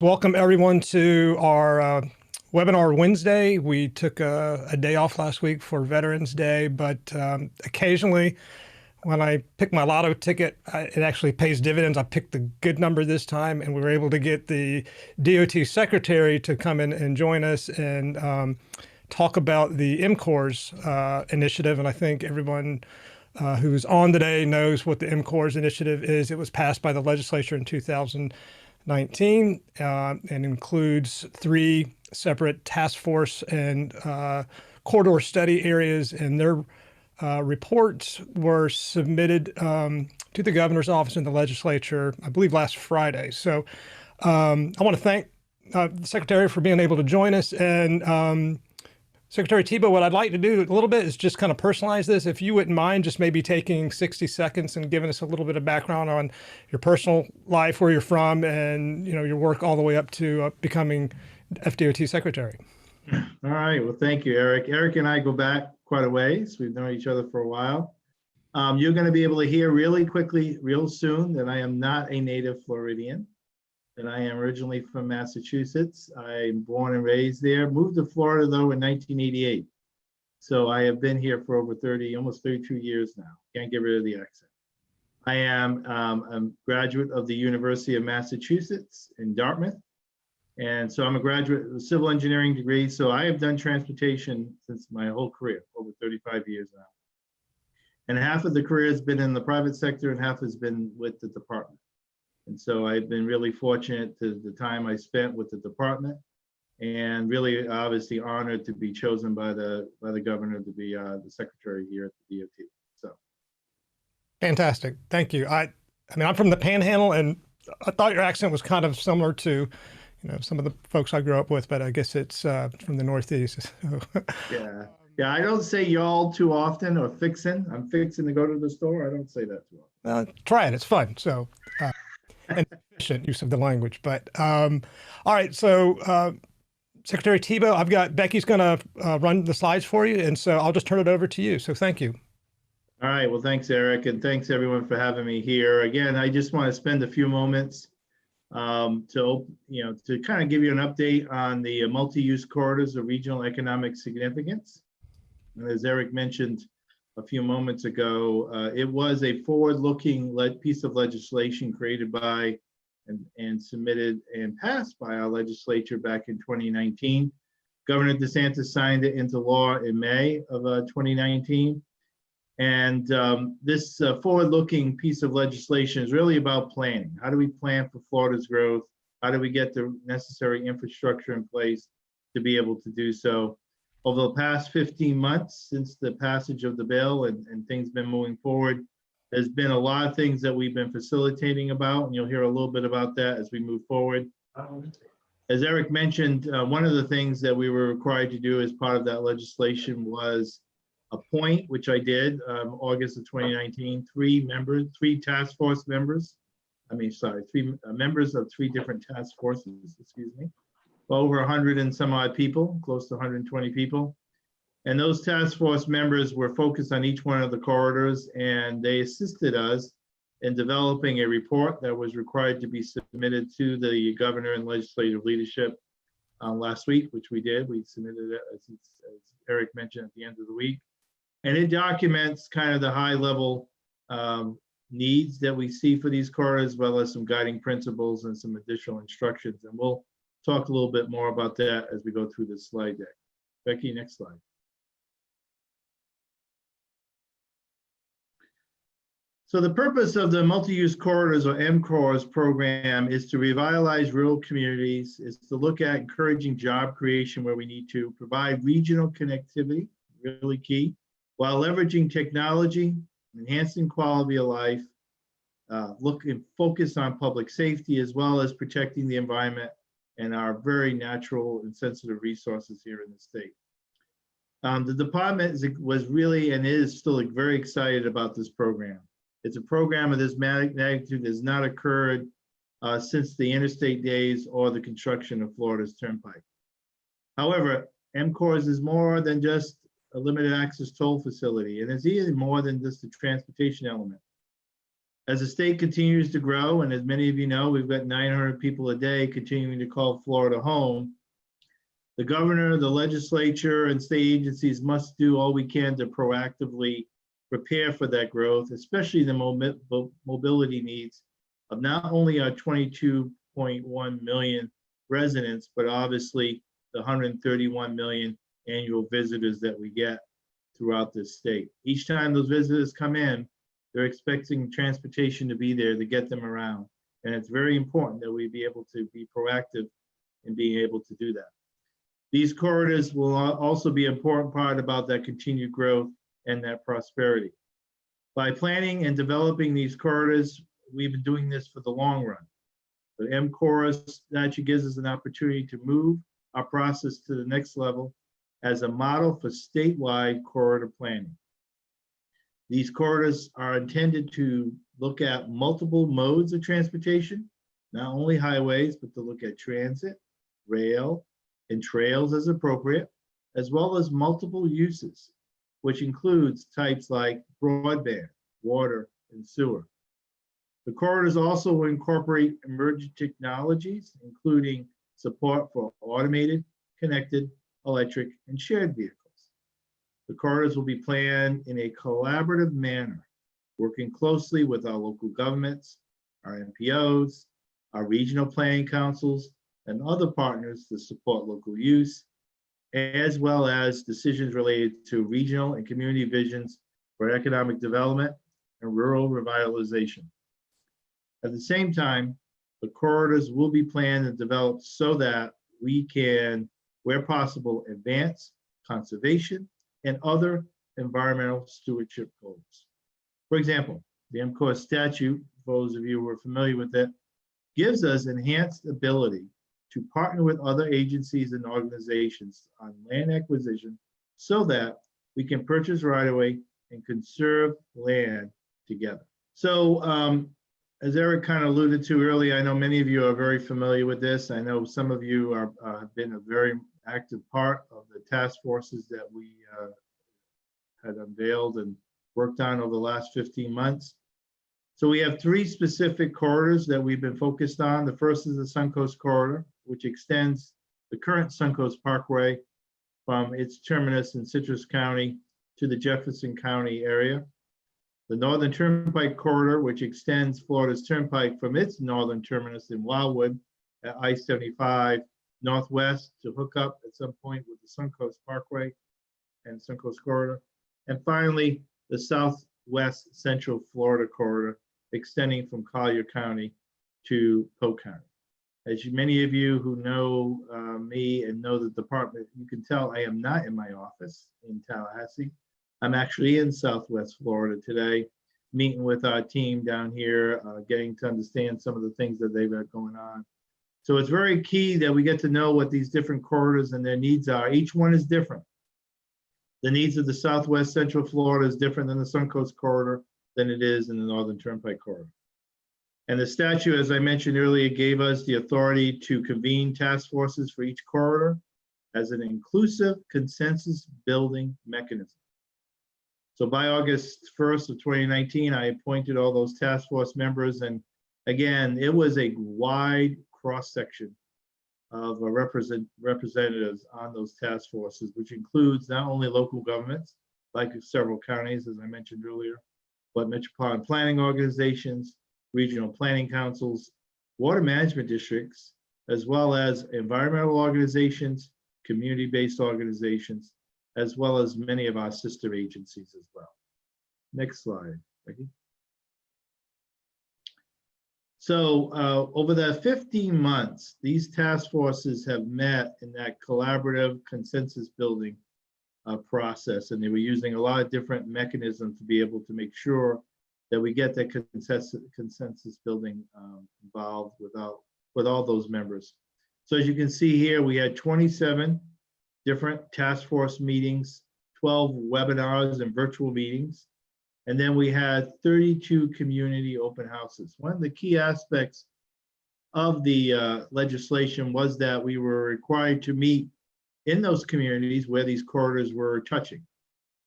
Welcome everyone to our webinar Wednesday. We took a day off last week for Veterans Day, but occasionally when I pick my lotto ticket, it actually pays dividends. I picked the good number this time, and we were able to get the DOT secretary to come in and join us and talk about the MCORES initiative. And I think everyone who's on today knows what the MCORES initiative is. It was passed by the legislature in 2019 and includes 3 separate task force and corridor study areas, and their reports were submitted to the governor's office in the legislature, I believe last Friday. So I want to thank the secretary for being able to join us. And Secretary Tebow, what I'd like to do a little bit is just kind of personalize this. If you wouldn't mind just maybe taking 60 seconds and giving us a little bit of background on your personal life, where you're from, and your work all the way up to becoming FDOT secretary. All right. Well, thank you, Eric. Eric and I go back quite a ways. We've known each other for a while. You're going to be able to hear really quickly, real soon, that I am not a native Floridian, that I am originally from Massachusetts. I'm born and raised there. Moved to Florida, though, in 1988. So I have been here for over 30, almost 32 years now. Can't get rid of the accent. I am a graduate of the University of Massachusetts in Dartmouth. And so I'm a graduate of a civil engineering degree. So I have done transportation since my whole career, over 35 years now. And half of the career has been in the private sector and half has been with the department. And so I've been really fortunate to the time I spent with the department, and really obviously honored to be chosen by the governor to be the secretary here at the DOT. So fantastic. Thank you. I mean, I'm from the Panhandle, and I thought your accent was kind of similar to some of the folks I grew up with, but I guess it's from the Northeast. Yeah, I don't say y'all too often, or fixin'. I'm fixing to go to the store. I don't say that too often. Try it. It's fun. So. And efficient use of the language. But all right, so Secretary Tebow, I've got Becky's going to run the slides for you, and so I'll just turn it over to you. So thank you. All right, well, thanks, Eric, and thanks everyone for having me here. Again, I just want to spend a few moments to kind of give you an update on the multi-use corridors of regional economic significance. And as Eric mentioned a few moments ago, it was a forward-looking piece of legislation created by and submitted and passed by our legislature back in 2019. Governor DeSantis signed it into law in May of 2019. And this forward-looking piece of legislation is really about planning. How do we plan for Florida's growth? How do we get the necessary infrastructure in place to be able to do so? Over the past 15 months since the passage of the bill and things been moving forward, there's been a lot of things that we've been facilitating about, and you'll hear a little bit about that as we move forward. As Eric mentioned, one of the things that we were required to do as part of that legislation was appoint, which I did, August of 2019, 3 task force members. Three members of 3 different task forces, excuse me. Over 100 and some odd people, close to 120 people. And those task force members were focused on each one of the corridors, and they assisted us in developing a report that was required to be submitted to the governor and legislative leadership last week, which we did. We submitted it, as Eric mentioned, at the end of the week. And it documents kind of the high level needs that we see for these corridors, as well as some guiding principles and some additional instructions. And we'll talk a little bit more about that as we go through this slide deck. Becky, next slide. So the purpose of the multi-use corridors, or MCORES program, is to revitalize rural communities, is to look at encouraging job creation where we need to, provide regional connectivity, really key, while leveraging technology, enhancing quality of life, look and focus on public safety, as well as protecting the environment and our very natural and sensitive resources here in the state. The department was really, and is still very excited about this program. It's a program of this magnitude that has not occurred since the interstate days or the construction of Florida's Turnpike. However, MCORES is more than just a limited access toll facility, and it's even more than just a transportation element. As the state continues to grow, and as many of you know, we've got 900 people a day continuing to call Florida home, the governor, the legislature, and state agencies must do all we can to proactively prepare for that growth, especially the mobility needs of not only our 22.1 million residents, but obviously the 131 million annual visitors that we get throughout this state. Each time those visitors come in, they're expecting transportation to be there to get them around. And it's very important that we be able to be proactive in being able to do that. These corridors will also be an important part about that continued growth and that prosperity. By planning and developing these corridors, we've been doing this for the long run. The MCORES actually gives us an opportunity to move our process to the next level as a model for statewide corridor planning. These corridors are intended to look at multiple modes of transportation, not only highways, but to look at transit, rail, and trails as appropriate, as well as multiple uses, which includes types like broadband, water, and sewer. The corridors also will incorporate emerging technologies, including support for automated, connected, electric, and shared vehicles. The corridors will be planned in a collaborative manner, working closely with our local governments, our MPOs, our regional planning councils, and other partners to support local use, as well as decisions related to regional and community visions for economic development and rural revitalization. At the same time, the corridors will be planned and developed so that we can, where possible, advance conservation and other environmental stewardship goals. For example, the MCORES statute, for those of you who are familiar with it, gives us enhanced ability to partner with other agencies and organizations on land acquisition so that we can purchase right-of-way and conserve land together. So as Eric kind of alluded to earlier, I know many of you are very familiar with this. I know some of you have been a very active part of the task forces that we had unveiled and worked on over the last 15 months. So we have three specific corridors that we've been focused on. The first is the Suncoast corridor, which extends the current Suncoast Parkway from its terminus in Citrus County to the Jefferson County area. The Northern Turnpike corridor, which extends Florida's Turnpike from its northern terminus in Wildwood at I-75 northwest to hook up at some point with the Suncoast Parkway and Suncoast corridor. And finally, the Southwest Central Florida corridor, extending from Collier County to Polk County. As many of you who know me and know the department, you can tell I am not in my office in Tallahassee. I'm actually in Southwest Florida today, meeting with our team down here, getting to understand some of the things that they've got going on. So it's very key that we get to know what these different corridors and their needs are. Each one is different. The needs of the Southwest Central Florida is different than the Suncoast corridor than it is in the Northern Turnpike corridor. And the statute, as I mentioned earlier, gave us the authority to convene task forces for each corridor as an inclusive consensus building mechanism. So by August 1st of 2019, I appointed all those task force members. And again, it was a wide cross-section of representatives on those task forces, which includes not only local governments, like several counties, as I mentioned earlier, but metropolitan planning organizations, regional planning councils, water management districts, as well as environmental organizations, community-based organizations, as well as many of our sister agencies as well. Next slide, Becky. So over the 15 months, these task forces have met in that collaborative consensus building process, and they were using a lot of different mechanisms to be able to make sure that we get that consensus building involved with all those members. So as you can see here, we had 27 different task force meetings, 12 webinars and virtual meetings. And then we had 32 community open houses. One of the key aspects of the legislation was that we were required to meet in those communities where these corridors were touching.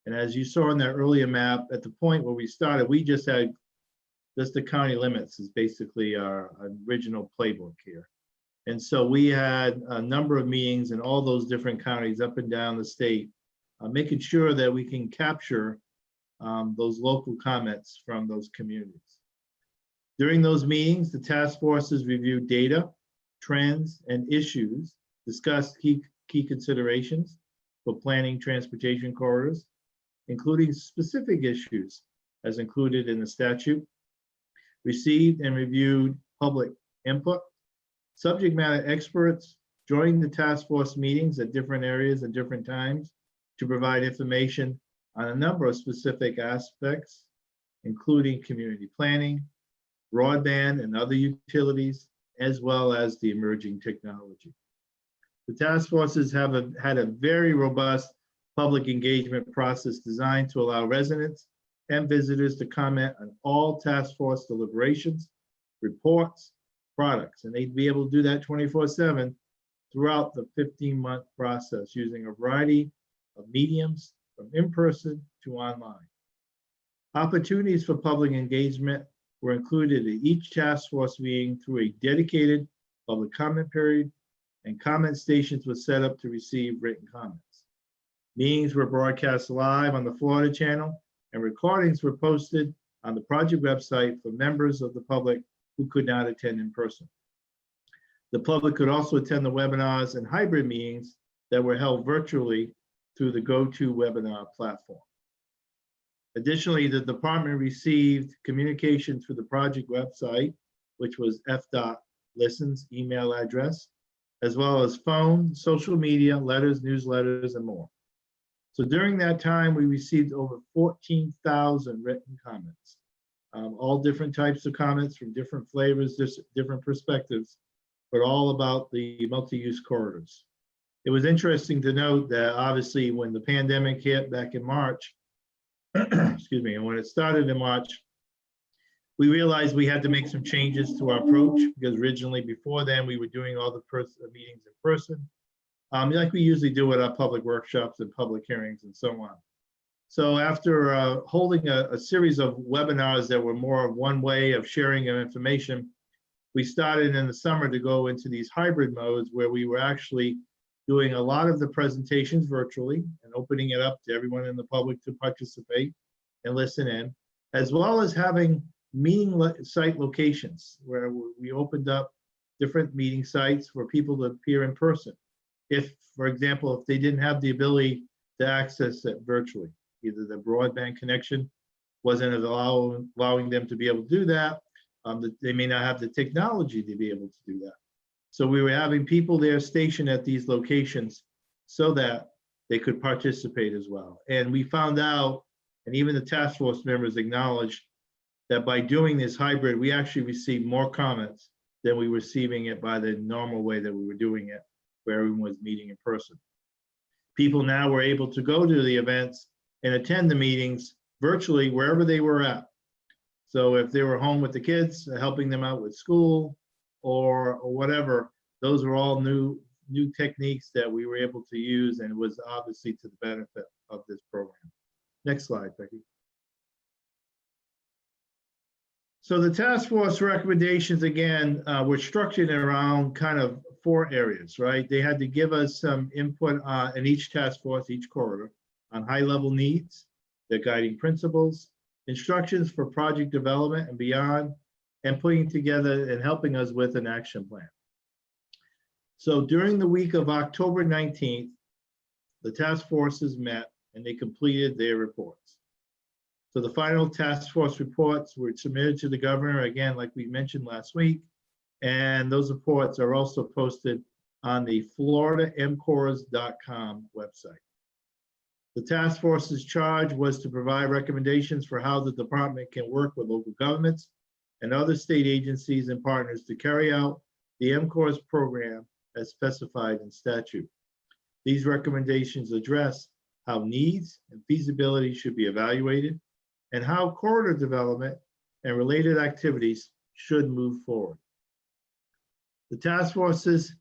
And as you saw in that earlier map, at the point where we started, we just had just the county limits is basically our original playbook here. And so we had a number of meetings in all those different counties up and down the state, making sure that we can capture those local comments from those communities. During those meetings, the task forces reviewed data, trends, and issues, discussed key considerations for planning transportation corridors, including specific issues as included in the statute, received and reviewed public input. Subject matter experts joined the task force meetings at different areas at different times to provide information on a number of specific aspects, including community planning, broadband and other utilities, as well as the emerging technology. The task forces have had a very robust public engagement process designed to allow residents and visitors to comment on all task force deliberations, reports, products, and they'd be able to do that 24/7 throughout the 15-month process using a variety of mediums from in-person to online. Opportunities for public engagement were included in each task force meeting through a dedicated public comment period, and comment stations were set up to receive written comments. Meetings were broadcast live on the Florida channel, and recordings were posted on the project website for members of the public who could not attend in person. The public could also attend the webinars and hybrid meetings that were held virtually through the GoToWebinar platform. Additionally, the department received communication through the project website, which was FDOT Listen's email address, as well as phone, social media, letters, newsletters, and more. So during that time, we received over 14,000 written comments, all different types of comments from different flavors, different perspectives, but all about the multi-use corridors. It was interesting to note that obviously when the pandemic hit back in March, excuse me, and when it started in March, we realized we had to make some changes to our approach because originally before then we were doing all the meetings in person, like we usually do at our public workshops and public hearings and so on. So after holding a series of webinars that were more of one way of sharing of information, we started in the summer to go into these hybrid modes where we were actually doing a lot of the presentations virtually and opening it up to everyone in the public to participate and listen in, as well as having meeting site locations where we opened up different meeting sites for people to appear in person. If, for example, if they didn't have the ability to access it virtually, either the broadband connection wasn't allowing them to be able to do that, they may not have the technology to be able to do that. So we were having people there stationed at these locations so that they could participate as well. And we found out, and even the task force members acknowledged, that by doing this hybrid, we actually received more comments than we were receiving it by the normal way that we were doing it, where everyone was meeting in person. People now were able to go to the events and attend the meetings virtually wherever they were at. So if they were home with the kids, helping them out with school or whatever, those were all new techniques that we were able to use, and it was obviously to the benefit of this program. Next slide, Becky. So the task force recommendations, again, were structured around kind of 4 areas, right? They had to give us some input in each task force, each corridor, on high-level needs, their guiding principles, instructions for project development and beyond, and putting together and helping us with an action plan. So during the week of October 19th, the task forces met and they completed their reports. So the final task force reports were submitted to the governor, again, like we mentioned last week, and those reports are also posted on the floridamcores.com website. The task force's charge was to provide recommendations for how the department can work with local governments and other state agencies and partners to carry out the MCORES program as specified in statute. These recommendations address how needs and feasibility should be evaluated and how corridor development and related activities should move forward. The task forces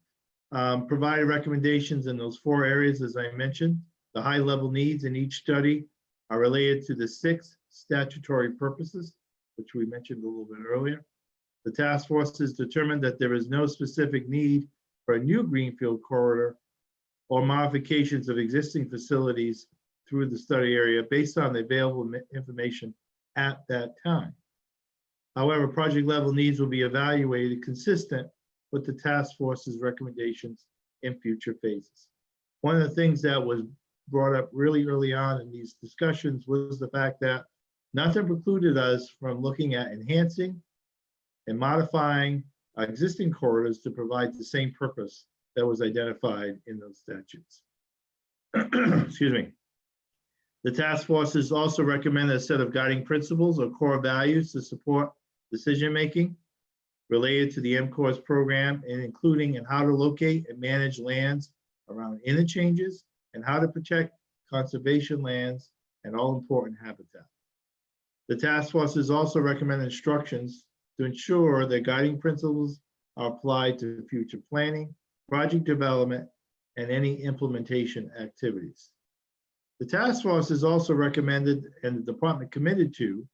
provided recommendations in those 4 areas, as I mentioned. The high-level needs in each study are related to the 6 statutory purposes, which we mentioned a little bit earlier. The task force has determined that there is no specific need for a new greenfield corridor or modifications of existing facilities through the study area based on the available information at that time. However, project level needs will be evaluated consistent with the task force's recommendations in future phases. One of the things that was brought up really early on in these discussions was the fact that nothing precluded us from looking at enhancing and modifying existing corridors to provide the same purpose that was identified in those statutes. Excuse me. The task force has also recommended a set of guiding principles or core values to support decision-making related to the MCORES program, and including in how to locate and manage lands around interchanges and how to protect conservation lands and all important habitat. The task force has also recommended instructions to ensure that guiding principles are applied to future planning, project development, and any implementation activities. The task force has also recommended, and the department committed to,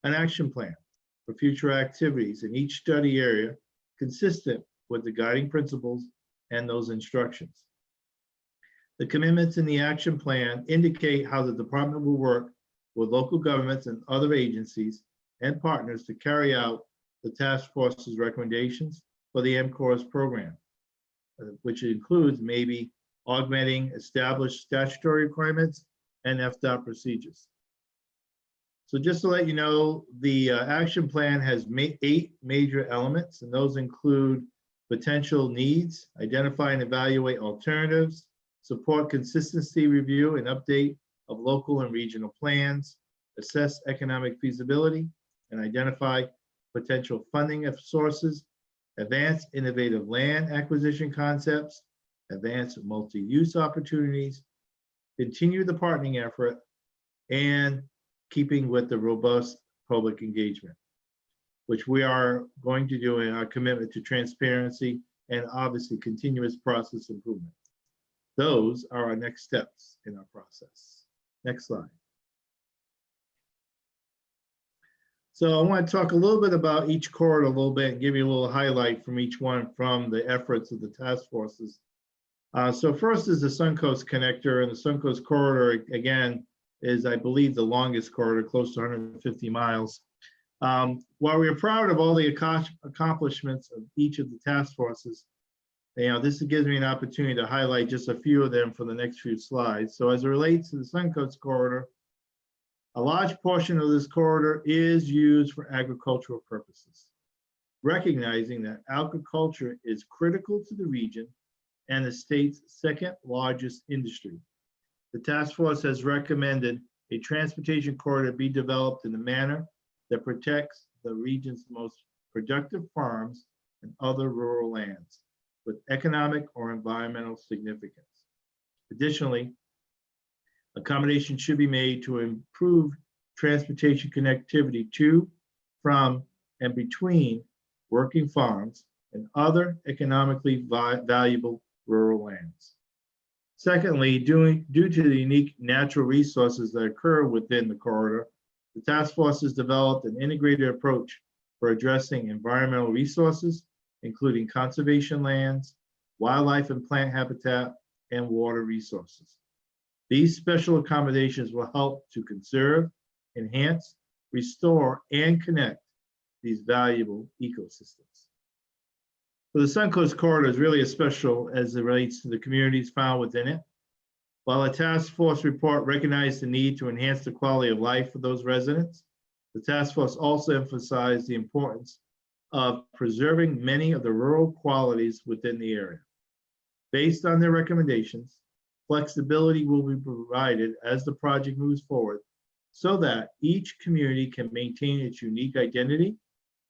an action plan for future activities in each study area consistent with the guiding principles and those instructions. The commitments in the action plan indicate how the department will work with local governments and other agencies and partners to carry out the task force's recommendations for the MCORES program, which includes maybe augmenting established statutory requirements and FDOT procedures. So just to let you know, the action plan has 8 major elements, and those include potential needs, identify and evaluate alternatives, support consistency review and update of local and regional plans, assess economic feasibility, and identify potential funding sources, advance innovative land acquisition concepts, advance multi-use opportunities, continue the partnering effort, and keeping with the robust public engagement, which we are going to do in our commitment to transparency and obviously continuous process improvement. Those are our next steps in our process. Next slide. So I want to talk a little bit about each corridor a little bit and give you a little highlight from each one from the efforts of the task forces. So first is the Suncoast connector, and the Suncoast corridor, again, is, I believe, the longest corridor, close to 150 miles. While we are proud of all the accomplishments of each of the task forces, this gives me an opportunity to highlight just a few of them for the next few slides. So as it relates to the Suncoast corridor, a large portion of this corridor is used for agricultural purposes, recognizing that agriculture is critical to the region and the state's second largest industry. The task force has recommended a transportation corridor be developed in a manner that protects the region's most productive farms and other rural lands with economic or environmental significance. Additionally, accommodation should be made to improve transportation connectivity to, from, and between working farms and other economically valuable rural lands. Secondly, due to the unique natural resources that occur within the corridor, the task force has developed an integrated approach for addressing environmental resources, including conservation lands, wildlife and plant habitat, and water resources. These special accommodations will help to conserve, enhance, restore, and connect these valuable ecosystems. So the Suncoast corridor is really special as it relates to the communities found within it. While a task force report recognized the need to enhance the quality of life for those residents, the task force also emphasized the importance of preserving many of the rural qualities within the area. Based on their recommendations, flexibility will be provided as the project moves forward so that each community can maintain its unique identity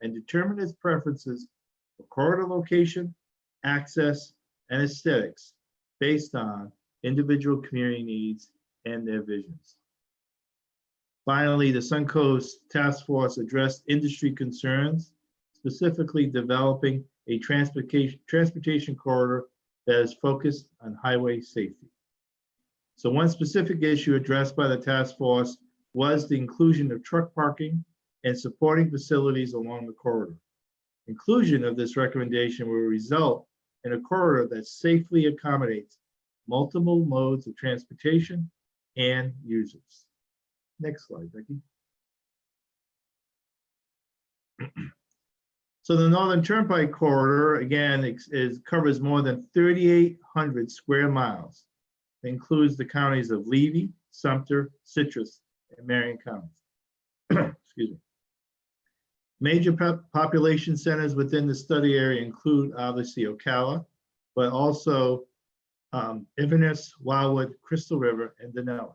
and determine its preferences for corridor location, access, and aesthetics based on individual community needs and their visions. Finally, the Suncoast Task Force addressed industry concerns, specifically developing a transportation corridor that is focused on highway safety. So one specific issue addressed by the task force was the inclusion of truck parking and supporting facilities along the corridor. Inclusion of this recommendation will result in a corridor that safely accommodates multiple modes of transportation and users. Next slide, Becky. So the Northern Turnpike Corridor, again, covers more than 3,800 square miles. It includes the counties of Levy, Sumter, Citrus, and Marion counties. Excuse me. Major population centers within the study area include obviously Ocala, but also Inverness, Wildwood, Crystal River, and Denellen.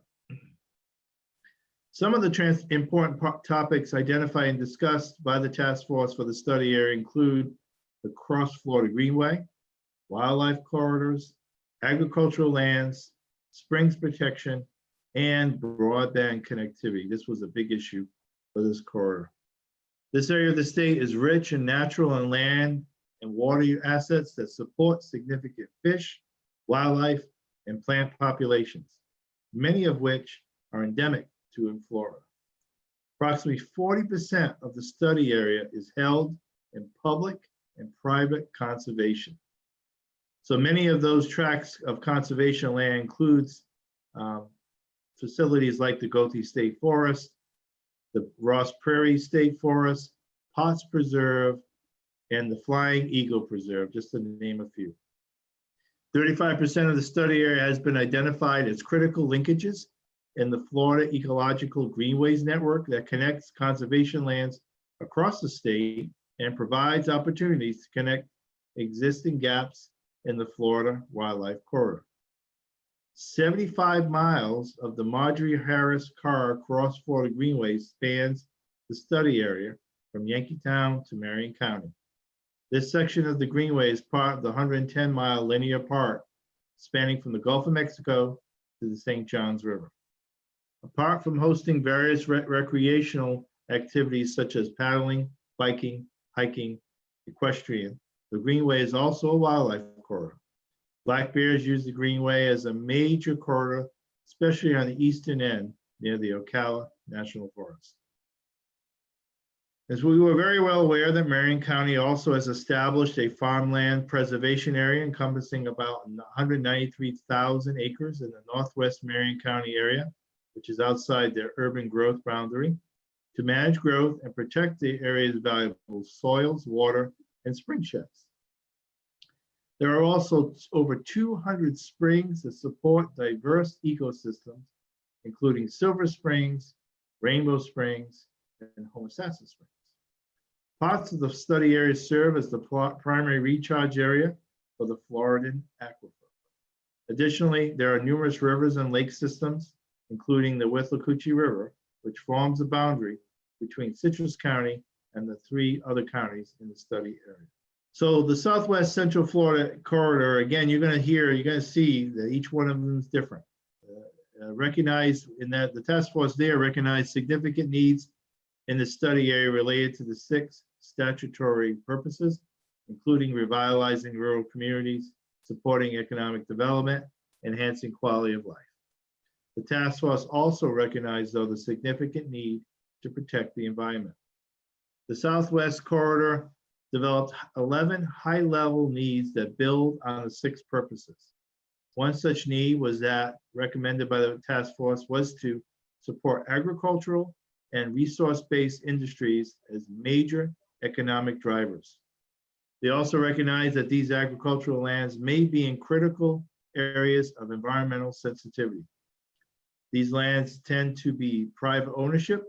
Some of the important topics identified and discussed by the task force for the study area include the Cross Florida Greenway, wildlife corridors, agricultural lands, springs protection, and broadband connectivity. This was a big issue for this corridor. This area of the state is rich in natural and land and water assets that support significant fish, wildlife, and plant populations, many of which are endemic to Florida. Approximately 40% of the study area is held in public and private conservation. So many of those tracts of conservation land includes facilities like the Goethe State Forest, the Ross Prairie State Forest, Potts Preserve, and the Flying Eagle Preserve, just to name a few. 35% of the study area has been identified as critical linkages in the Florida Ecological Greenways Network that connects conservation lands across the state and provides opportunities to connect existing gaps in the Florida Wildlife Corridor. 75 miles of the Marjorie Harris Carr Cross Florida Greenway spans the study area from Yankeetown to Marion County. This section of the Greenway is part of the 110-mile linear park spanning from the Gulf of Mexico to the St. Johns River. Apart from hosting various recreational activities such as paddling, biking, hiking, equestrian, the Greenway is also a wildlife corridor. Black bears use the Greenway as a major corridor, especially on the eastern end near the Ocala National Forest. As we were very well aware that Marion County also has established a farmland preservation area encompassing about 193,000 acres in the northwest Marion County area, which is outside their urban growth boundary, to manage growth and protect the area's valuable soils, water, and spring sheds. There are also over 200 springs that support diverse ecosystems, including Silver Springs, Rainbow Springs, and Homosassa Springs. Parts of the study area serve as the primary recharge area for the Floridan aquifer. Additionally, there are numerous rivers and lake systems, including the Withlacoochee River, which forms the boundary between Citrus County and the 3 other counties in the study area. So the Southwest Central Florida Corridor, again, you're going to see that each one of them is different. Recognize in that the task force there recognized significant needs in the study area related to the 6 statutory purposes, including revitalizing rural communities, supporting economic development, enhancing quality of life. The task force also recognized, though, the significant need to protect the environment. The Southwest Corridor developed 11 high-level needs that build on the 6 purposes. One such need was that recommended by the task force was to support agricultural and resource-based industries as major economic drivers. They also recognize that these agricultural lands may be in critical areas of environmental sensitivity. These lands tend to be private ownership,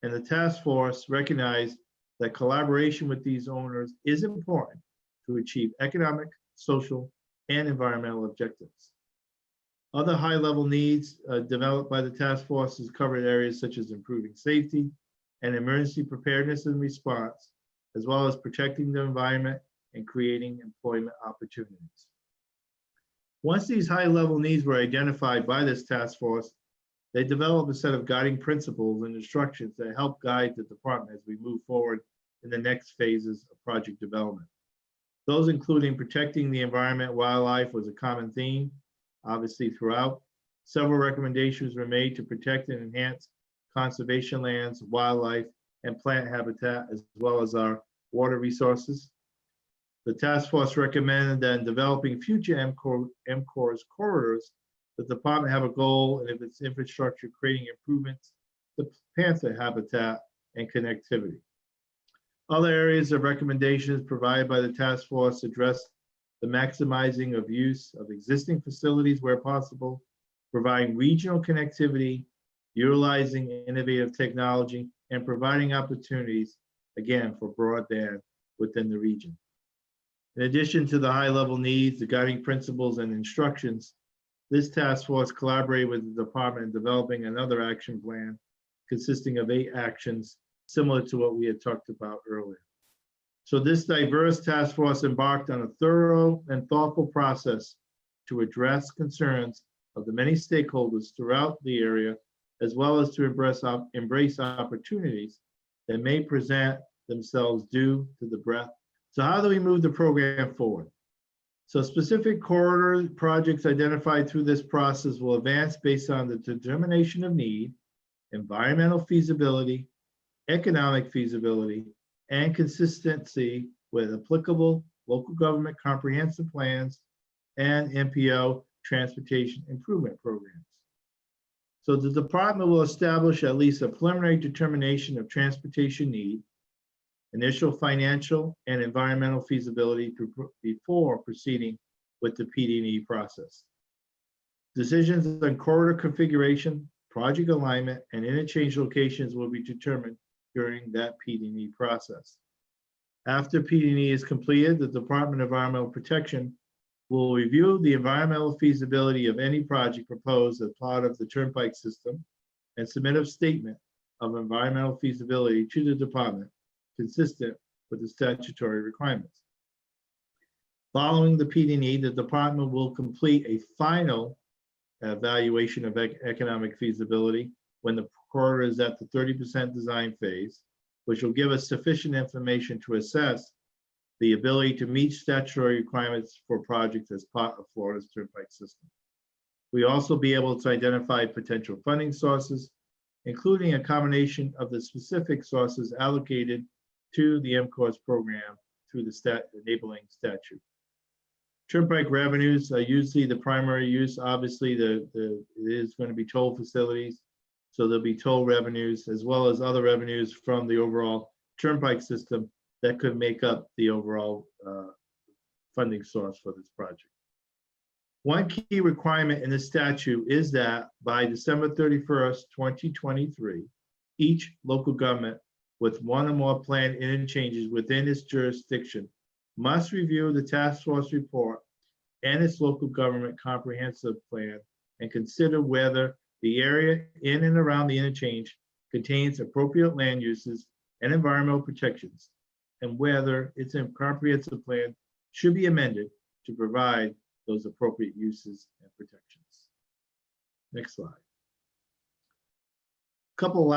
and the task force recognized that collaboration with these owners is important to achieve economic, social, and environmental objectives. Other high-level needs developed by the task force covered areas such as improving safety and emergency preparedness and response, as well as protecting the environment and creating employment opportunities. Once these high-level needs were identified by this task force, they developed a set of guiding principles and instructions that help guide the department as we move forward in the next phases of project development. Those including protecting the environment, wildlife was a common theme, obviously throughout. Several recommendations were made to protect and enhance conservation lands, wildlife, and plant habitat, as well as our water resources. The task force recommended that in developing future MCORES corridors, the department have a goal and if its infrastructure creating improvements to panther habitat and connectivity. Other areas of recommendations provided by the task force address the maximizing of use of existing facilities where possible, providing regional connectivity, utilizing innovative technology, and providing opportunities, again, for broadband within the region. In addition to the high-level needs, the guiding principles, and instructions, this task force collaborated with the department in developing another action plan consisting of 8 actions, similar to what we had talked about earlier. So this diverse task force embarked on a thorough and thoughtful process to address concerns of the many stakeholders throughout the area, as well as to embrace opportunities that may present themselves due to the breadth. So how do we move the program forward? So specific corridor projects identified through this process will advance based on the determination of need, environmental feasibility, economic feasibility, and consistency with applicable local government comprehensive plans and MPO transportation improvement programs. So the department will establish at least a preliminary determination of transportation need, initial financial and environmental feasibility before proceeding with the PD&E process. Decisions on corridor configuration, project alignment, and interchange locations will be determined during that PD&E process. After PD&E is completed, the Department of Environmental Protection will review the environmental feasibility of any project proposed as part of the Turnpike system and submit a statement of environmental feasibility to the department consistent with the statutory requirements. Following the PD&E, the department will complete a final evaluation of economic feasibility when the corridor is at the 30% design phase, which will give us sufficient information to assess the ability to meet statutory requirements for projects as part of Florida's Turnpike system. We also be able to identify potential funding sources, including a combination of the specific sources allocated to the MCORES program through the enabling statute. Turnpike revenues are usually the primary use. Obviously, it is going to be toll facilities, so there'll be toll revenues as well as other revenues from the overall Turnpike system that could make up the overall funding source for this project. One key requirement in the statute is that by December 31st, 2023, each local government with one or more planned interchanges within its jurisdiction must review the task force report and its local government comprehensive plan and consider whether the area in and around the interchange contains appropriate land uses and environmental protections, and whether its comprehensive plan should be amended to provide those appropriate uses and protections. Next slide. A couple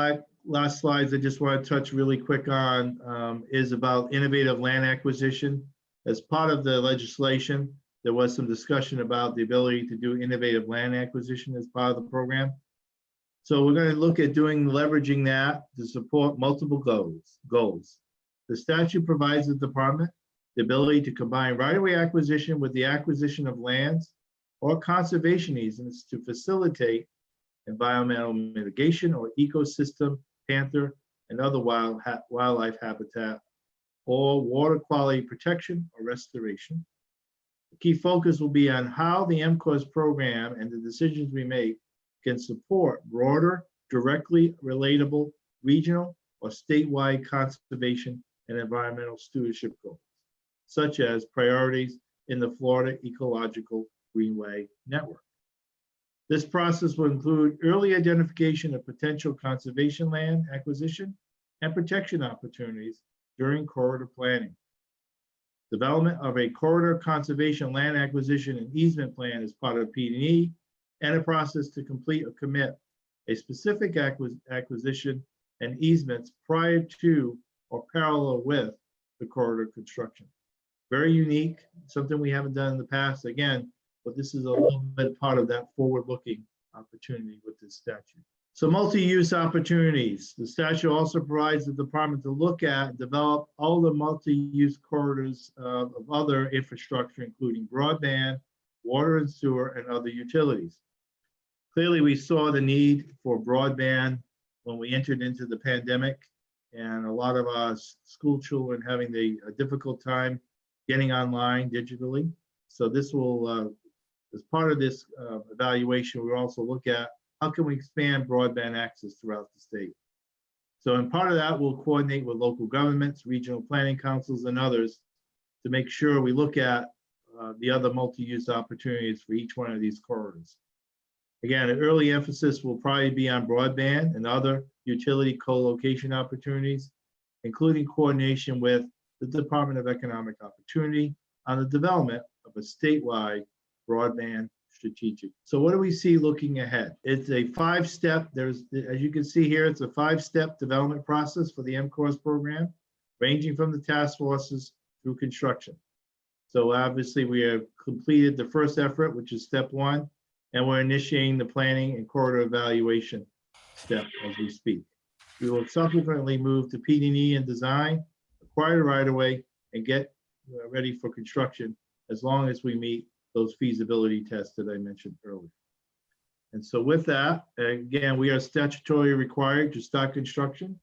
last slides I just want to touch really quick on is about innovative land acquisition. As part of the legislation, there was some discussion about the ability to do innovative land acquisition as part of the program. So we're going to look at leveraging that to support multiple goals. The statute provides the department the ability to combine right-of-way acquisition with the acquisition of lands or conservation easements to facilitate environmental mitigation or ecosystem, panther, and other wildlife habitat, or water quality protection or restoration. The key focus will be on how the MCORES program and the decisions we make can support broader, directly relatable regional or statewide conservation and environmental stewardship goals, such as priorities in the Florida Ecological Greenway Network. This process will include early identification of potential conservation land acquisition and protection opportunities during corridor planning. Development of a corridor conservation land acquisition and easement plan as part of PD&E, and a process to complete or commit a specific acquisition and easements prior to or parallel with the corridor construction. Very unique, something we haven't done in the past, again, but this is a little bit part of that forward-looking opportunity with this statute. So multi-use opportunities. The statute also provides the department to look at and develop all the multi-use corridors of other infrastructure, including broadband, water and sewer, and other utilities. Clearly, we saw the need for broadband when we entered into the pandemic, and a lot of our school children having a difficult time getting online digitally. So this will, as part of this evaluation, we'll also look at how can we expand broadband access throughout the state. So in part of that, we'll coordinate with local governments, regional planning councils, and others to make sure we look at the other multi-use opportunities for each one of these corridors. Again, an early emphasis will probably be on broadband and other utility co-location opportunities, including coordination with the Department of Economic Opportunity on the development of a statewide broadband strategic. So what do we see looking ahead? It's a 5-step, as you can see here, it's a 5-step development process for the MCORES program, ranging from the task forces through construction. So obviously we have completed the first effort, which is step 1, and we're initiating the planning and corridor evaluation step as we speak. We will subsequently move to PD&E and design, acquire right-of-way, and get ready for construction as long as we meet those feasibility tests that I mentioned earlier. And so with that, again, we are statutorily required to start construction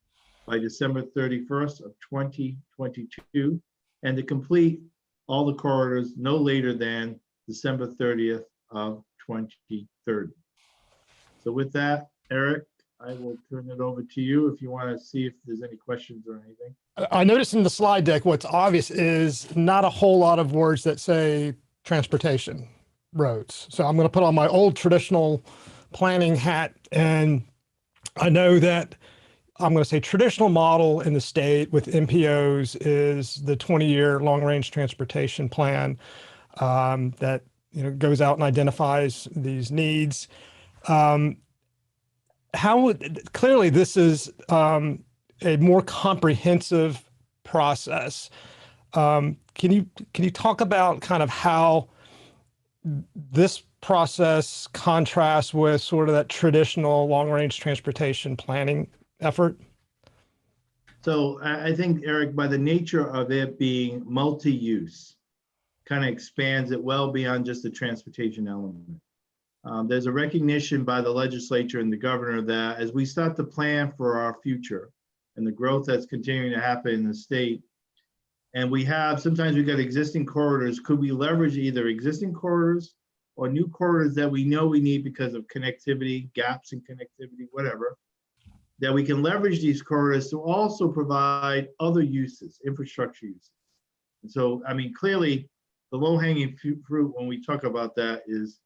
by December 31st of 2022 and to complete all the corridors no later than December 30th of 2030. So with that, Eric, I will turn it over to you if you want to see if there's any questions or anything. I noticed in the slide deck, what's obvious is not a whole lot of words that say transportation roads. So I'm going to put on my old traditional planning hat. And I know that I'm going to say traditional model in the state with MPOs is the 20-year long-range transportation plan that goes out and identifies these needs. Clearly this is a more comprehensive process. Can you talk about kind of how this process contrasts with sort of that traditional long-range transportation planning effort? So I think, Eric, by the nature of it being multi-use, kind of expands it well beyond just the transportation element. There's a recognition by the legislature and the governor that as we start to plan for our future and the growth that's continuing to happen in the state, and sometimes we've got existing corridors, could we leverage either existing corridors or new corridors that we know we need because of connectivity, gaps in connectivity, whatever, that we can leverage these corridors to also provide other uses, infrastructure uses. And so, I mean, clearly the low-hanging fruit when we talk about that is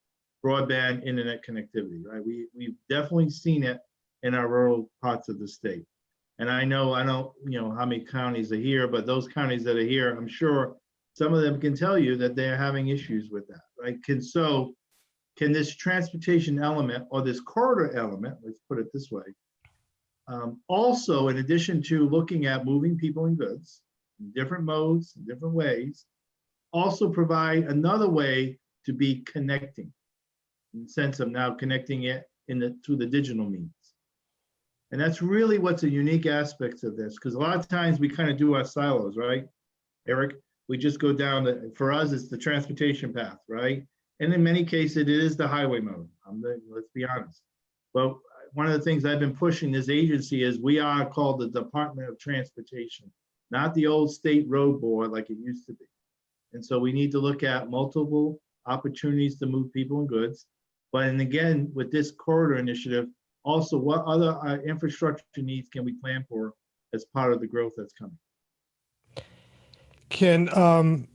broadband internet connectivity, right? We've definitely seen it in our rural parts of the state. And I don't know how many counties are here, but those counties that are here, I'm sure some of them can tell you that they're having issues with that, right? Can this transportation element or this corridor element, let's put it this way, also, in addition to looking at moving people and goods in different modes, in different ways, also provide another way to be connecting, in the sense of now connecting it to the digital means. And that's really what's a unique aspect of this, because a lot of times we kind of do our silos, right, Eric? We just go down, for us, it's the transportation path, right? And in many cases, it is the highway mode. Let's be honest. But one of the things I've been pushing this agency is we are called the Department of Transportation, not the old state road board like it used to be. And so we need to look at multiple opportunities to move people and goods. But and again, with this corridor initiative, also what other infrastructure needs can we plan for as part of the growth that's coming? Can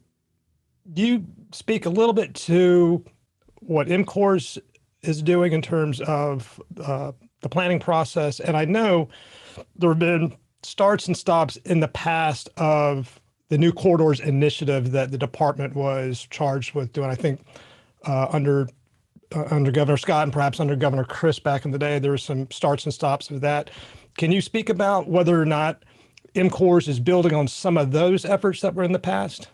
you speak a little bit to what MCORES is doing in terms of the planning process? And I know there have been starts and stops in the past of the new corridors initiative that the department was charged with doing. I think under Governor Scott and perhaps under Governor Chris back in the day, there were some starts and stops of that. Can you speak about whether or not MCORES is building on some of those efforts that were in the past?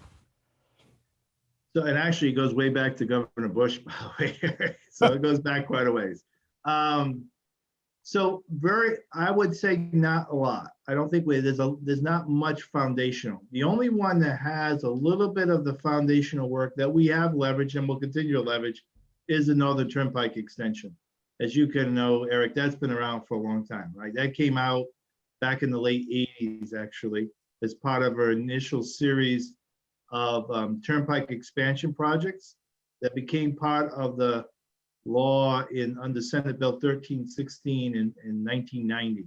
So it actually goes way back to Governor Bush, by the way. So it goes back quite a ways. So I would say not a lot. I don't think there's not much foundational. The only one that has a little bit of the foundational work that we have leveraged and will continue to leverage is the Northern Turnpike Extension. As you can know, Eric, that's been around for a long time, right? That came out back in the late 80s, actually, as part of our initial series of Turnpike expansion projects that became part of the law under Senate Bill 1316 in 1990.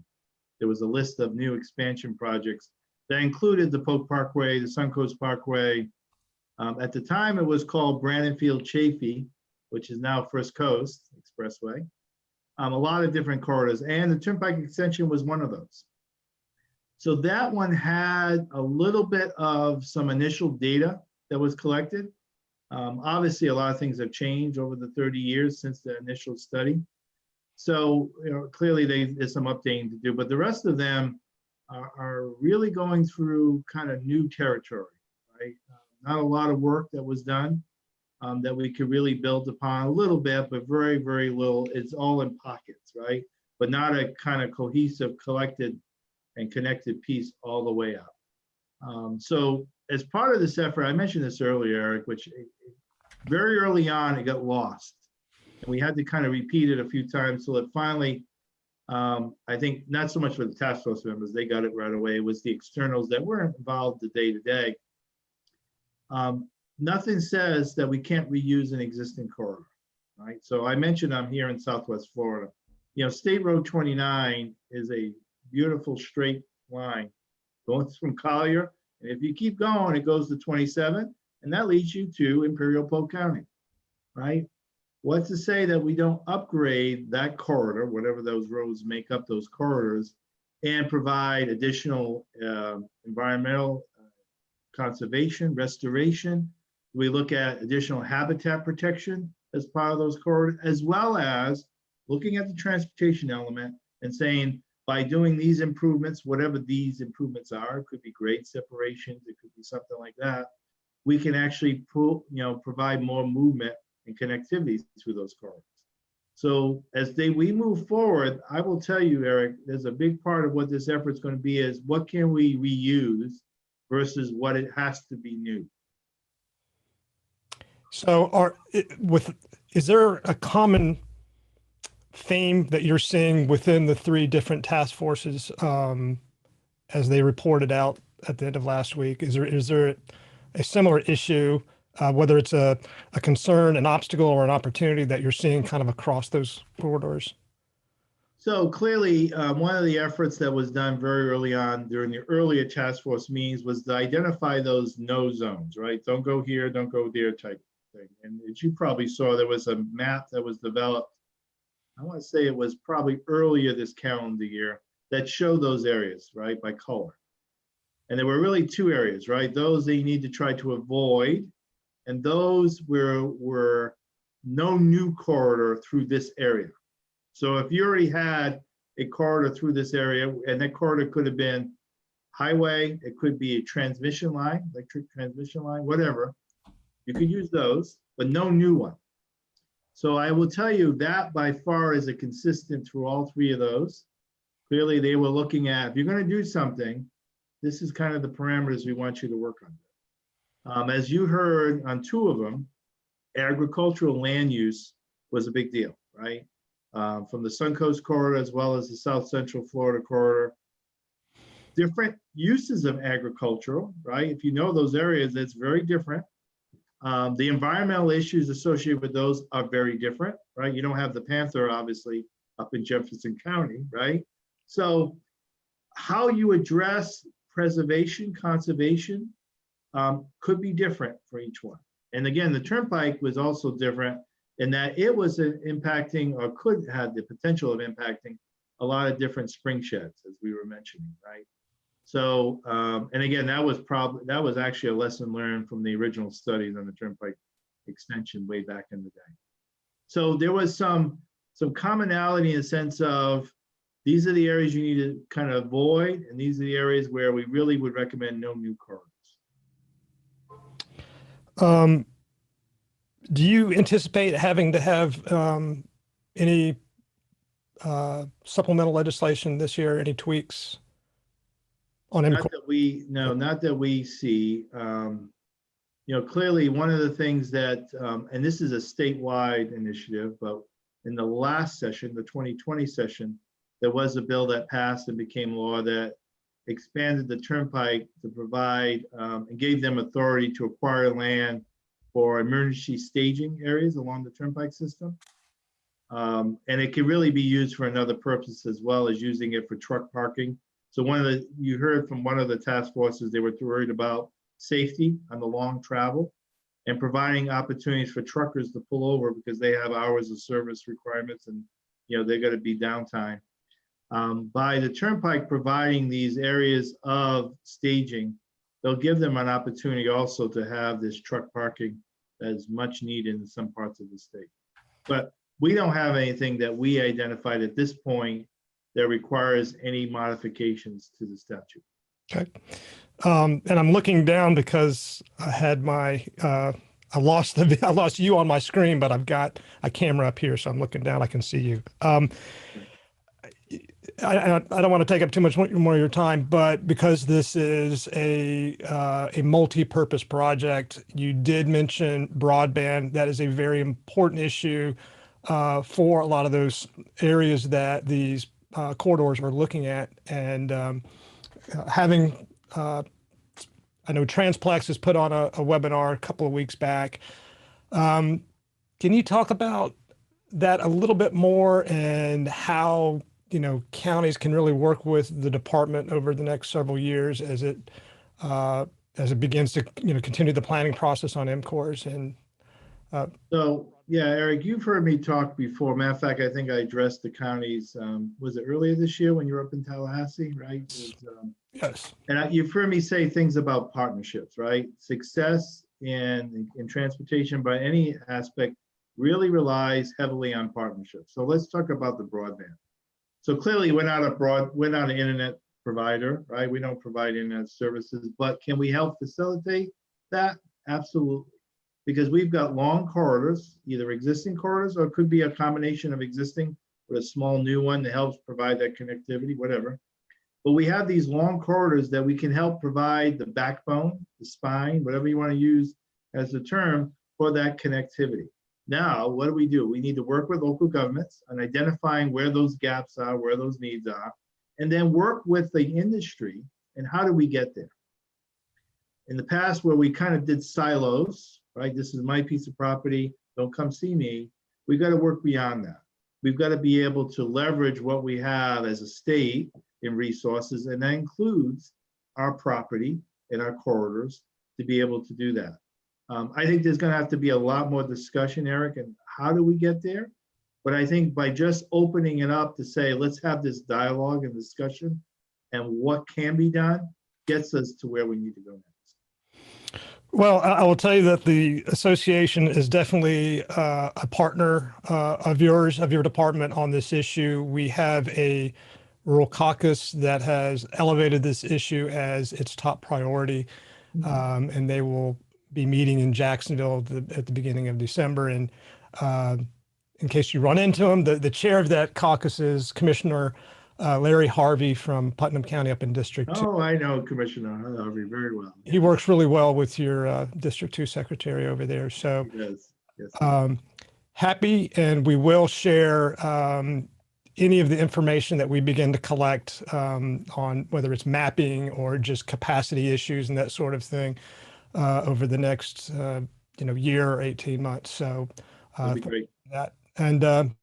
There was a list of new expansion projects that included the Polk Parkway, the Suncoast Parkway. At the time, it was called Brandonfield Chafee, which is now First Coast Expressway. A lot of different corridors, and the Turnpike Extension was one of those. So that one had a little bit of some initial data that was collected. Obviously, a lot of things have changed over the 30 years since the initial study. So, clearly there's some updating to do, but the rest of them are really going through kind of new territory, right? Not a lot of work that was done that we could really build upon, a little bit, but very, very little. It's all in pockets, right? But not a kind of cohesive, collected, and connected piece all the way up. So as part of this effort, I mentioned this earlier, Eric, which very early on, it got lost. And we had to kind of repeat it a few times so that finally, I think not so much for the task force members, they got it right away. It was the externals that were involved the day to day. Nothing says that we can't reuse an existing corridor, right? So I mentioned I'm here in Southwest Florida. State Road 29 is a beautiful straight line going from Collier. And if you keep going, it goes to 27, and that leads you to Imperial Polk County, right? What's to say that we don't upgrade that corridor, whatever those roads make up those corridors, and provide additional environmental conservation, restoration? We look at additional habitat protection as part of those corridors, as well as looking at the transportation element and saying, by doing these improvements, whatever these improvements are, it could be grade separations, it could be something like that, we can actually provide more movement and connectivity through those corridors. So as we move forward, I will tell you, Eric, there's a big part of what this effort is going to be is what can we reuse versus what it has to be new. So is there a common theme that you're seeing within the three different task forces as they reported out at the end of last week? Is there a similar issue, whether it's a concern, an obstacle, or an opportunity that you're seeing kind of across those corridors? So clearly, one of the efforts that was done very early on during the earlier task force meetings was to identify those no zones, right? Don't go here, don't go there type thing. And as you probably saw, there was a map that was developed, I want to say it was probably earlier this calendar year, that showed those areas, right, by color. And there were really two areas, right? Those that you need to try to avoid, and those were no new corridor through this area. So if you already had a corridor through this area, and that corridor could have been highway, it could be a transmission line, electric transmission line, whatever, you could use those, but no new one. So I will tell you that by far is a consistent through all three of those. Clearly they were looking at, if you're going to do something, this is kind of the parameters we want you to work on. As you heard on two of them, agricultural land use was a big deal, right? From the Suncoast corridor as well as the South Central Florida corridor. Different uses of agricultural, right? If you know those areas, it's very different. The environmental issues associated with those are very different, right? You don't have the panther, obviously, up in Jefferson County, right? So how you address preservation, conservation could be different for each one. And again, the Turnpike was also different in that it was impacting, or could have the potential of impacting, a lot of different spring sheds, as we were mentioning, right? So, and again, that was actually a lesson learned from the original studies on the Turnpike Extension way back in the day. So there was some commonality in the sense of these are the areas you need to kind of avoid, and these are the areas where we really would recommend no new corridors. Do you anticipate having to have any supplemental legislation this year? Any tweaks on Not MCORES? that we, no, not that we see. Clearly one of the things that, and this is a statewide initiative, but in the last session, the 2020 session, there was a bill that passed and became law that expanded the Turnpike to provide and gave them authority to acquire land for emergency staging areas along the Turnpike system. And it can really be used for another purpose as well as using it for truck parking. So you heard from one of the task forces, they were worried about safety on the long travel and providing opportunities for truckers to pull over because they have hours of service requirements and they're going to be downtime. By the Turnpike providing these areas of staging, they'll give them an opportunity also to have this truck parking that is much needed in some parts of the state. But we don't have anything that we identified at this point that requires any modifications to the statute. Okay. And I'm looking down because I had I lost you on my screen, but I've got a camera up here, so I'm looking down. I can see you. I don't want to take up too much more of your time, but because this is a multi-purpose project, you did mention broadband. That is a very important issue for a lot of those areas that these corridors are looking at. And having, I know Transplex has put on a webinar a couple of weeks back. Can you talk about that a little bit more and how counties can really work with the department over the next several years as it begins to continue the planning process on MCORES? And so yeah, Eric, you've heard me talk before. Matter of fact, I think I addressed the counties. Was it earlier this year when you were up in Tallahassee, right? Yes. And you've heard me say things about partnerships, right? Success in transportation by any aspect really relies heavily on partnerships. So let's talk about the broadband. So clearly we're not an internet provider, right? We don't provide internet services, but can we help facilitate that? Absolutely. Because we've got long corridors, either existing corridors or it could be a combination of existing with a small new one that helps provide that connectivity, whatever. But we have these long corridors that we can help provide the backbone, the spine, whatever you want to use as the term for that connectivity. Now, what do? We need to work with local governments on identifying where those gaps are, where those needs are, and then work with the industry and how do we get there? In the past, where we kind of did silos, right? This is my piece of property, don't come see me. We've got to work beyond that. We've got to be able to leverage what we have as a state in resources, and that includes our property and our corridors to be able to do that. I think there's going to have to be a lot more discussion, Eric, and how do we get there? But I think by just opening it up to say, let's have this dialogue and discussion and what can be done gets us to where we need to go next. Well, I will tell you that the association is definitely a partner of yours, of your department on this issue. We have a rural caucus that has elevated this issue as its top priority, and they will be meeting in Jacksonville at the beginning of December. And in case you run into them, the chair of that caucus is Commissioner Larry Harvey from Putnam County up in District 2. Oh, I know Commissioner Harvey very well. He works really well with your District 2 secretary over there. So yes. Yes. Happy, and we will share any of the information that we begin to collect on whether it's mapping or just capacity issues and that sort of thing over the next year or 18 months. So that'd be great. That. And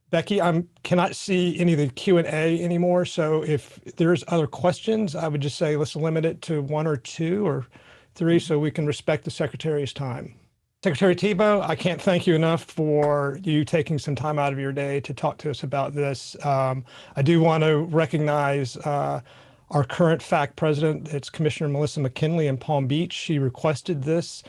Becky, I cannot see any of the Q&A anymore. So if there's other questions, I would just say let's limit it to 1 or 2 or 3 so we can respect the Secretary's time. Secretary Tebow, I can't thank you enough for you taking some time out of your day to talk to us about this. I do want to recognize our current FACT president. It's Commissioner Melissa McKinley in Palm Beach. She requested this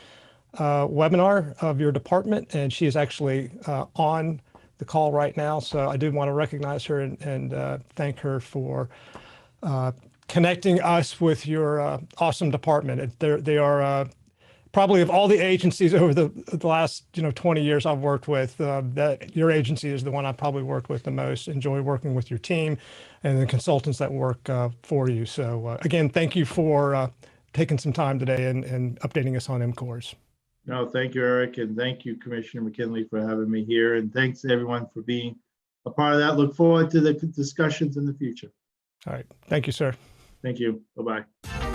webinar of your department, and she is actually on the call right now. So I do want to recognize her and thank her for connecting us with your awesome department. They are probably of all the agencies over the last 20 years I've worked with, that your agency is the one I've probably worked with the most. Enjoy working with your team and the consultants that work for you. So again, thank you for taking some time today and updating us on MCORES. No, thank you, Eric, and thank you, Commissioner McKinley, for having me here. And thanks everyone for being a part of that. Look forward to the discussions in the future. All right. Thank you, sir. Thank you. Bye-bye.